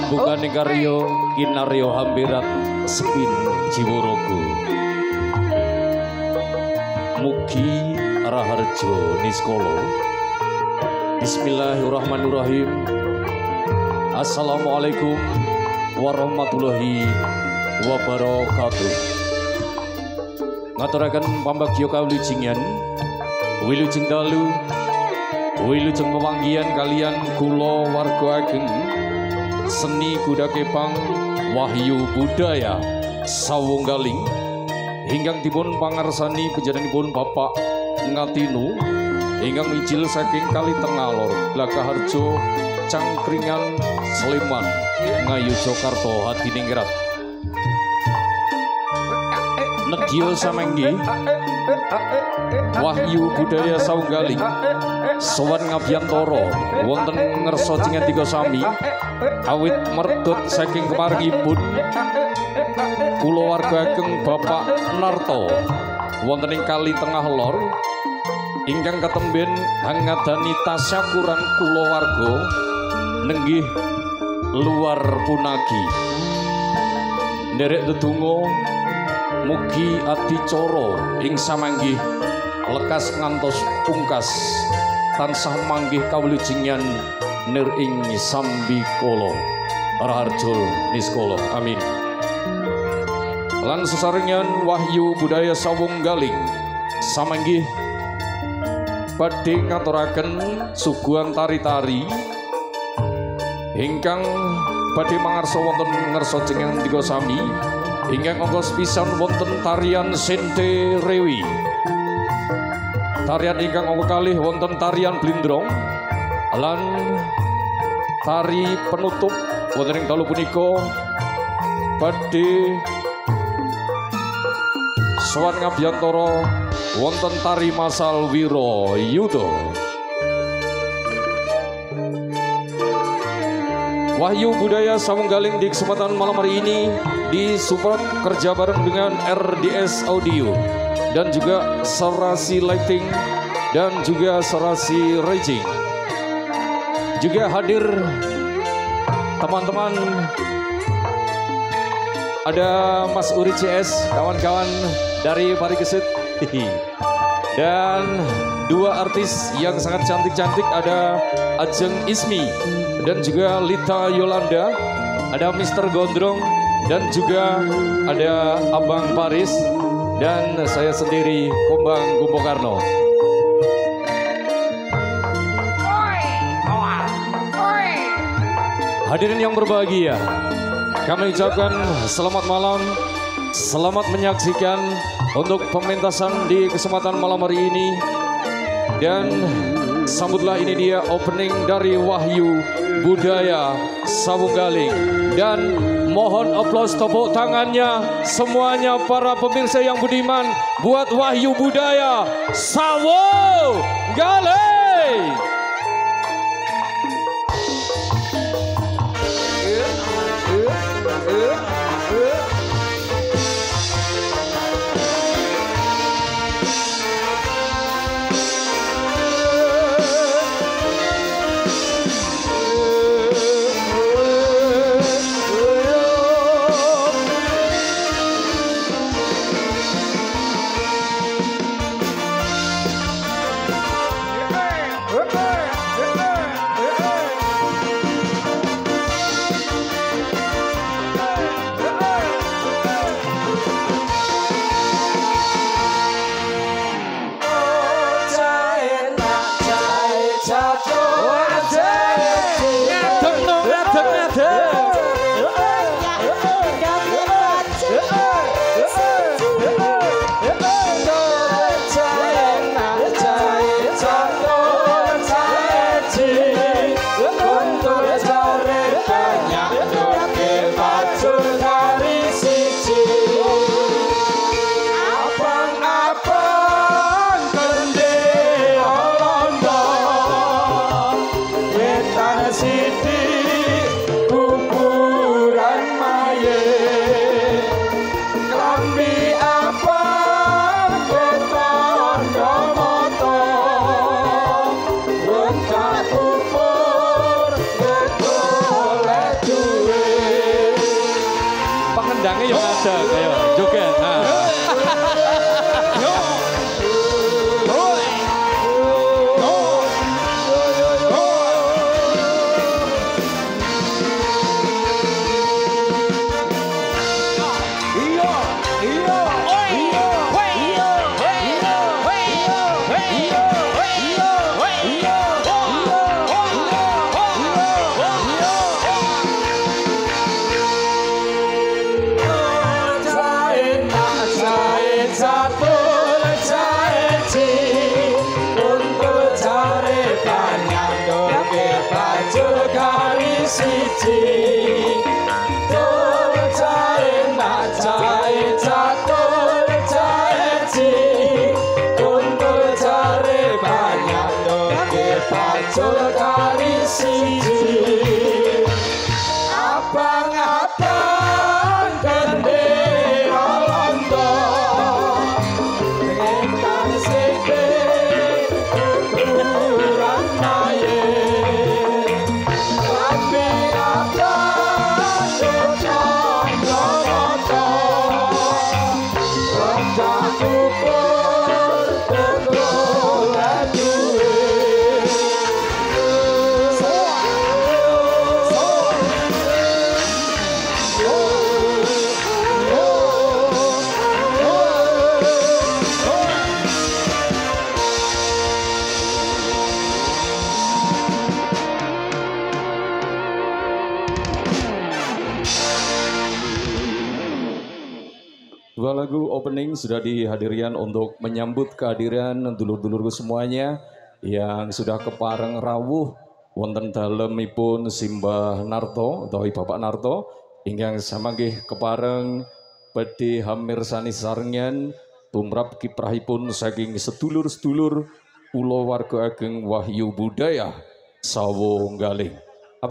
Bukan karyo kinaryo hambirat sepin jiworogo mugi raharjo niskolo. Bismillahirrahmanirrahim. Assalamualaikum warahmatullahi wabarakatuh. Ngaturaken pambagyo kawilujingan wilujeng dalu wilujeng pemanggihan kalian kula warga ageng seni kuda kepang Wahyu Budaya Sawunggaling hinggang dipun pangarsani panjenenganipun Bapak Ngatinu hinggang mijil saking Kali Tengalor Blakaharjo Cangkringan Sleman Ngayu Jokarto Hadiningrat Negio Samenggi Wahyu Budaya Sawunggaling sowan ngabiyantara wonten ngersa cingan tiga sami awit merdut saking kemarengipun kula warga ageng Bapak Narto wonten ing Kali Tengah Lor ingkang katemben hangadani tasyakuran kula warga nenggih luar punagi nderek dedonga mugi adicara ing samanggih lekas ngantos pungkas tansah manggih kawilujingan nir ing sambikala raharjo niskala amin. Lan sesarengan Wahyu Budaya Sawunggaling samanggih badhe ngaturaken suguhan tari-tari ingkang badhe mangarsa wonten ngersa jenengan tiga sami ingkang angka sepisan wonten tarian Sente Rewi. Tarian ingkang angka kalih wonten tarian Blindrong lan tari penutup wonten ing dalu punika badhe sowan ngabiyantara wonten tari masal Wirayuda. Wahyu Budaya Sawunggaling di kesempatan malam hari ini disupport kerja bareng dengan RDS Audio dan juga Serasi Lighting dan juga Serasi Raging. Juga hadir teman-teman, ada Mas Uri CS, kawan-kawan dari Parikesit, dan dua artis yang sangat cantik-cantik, ada Ajeng Ismi dan juga Lita Yolanda, ada Mr. Gondrong dan juga ada Abang Paris dan saya sendiri Kombang Gumpokarno. Hadirin yang berbahagia, kami ucapkan selamat malam, selamat menyaksikan untuk pementasan di kesempatan malam hari ini. Dan Sambutlah, ini dia opening dari Wahyu Budaya Sawunggaling. Dan mohon aplaus tepuk tangannya semuanya para pemirsa yang budiman buat Wahyu Budaya Sawunggaling. Pengendangnya yang ada kayak joget. Dua lagu opening sudah dihadirian untuk menyambut kehadiran dulur-dulurku semuanya yang sudah kepareng rawuh wonten dalemipun Simbah Narto utawi Bapak Narto ingkang samanggih kepareng badhe hamirsani sarengan tumrap kiprahipun saking sedulur-sedulur kula warga ageng Wahyu Budaya Sawunggaling.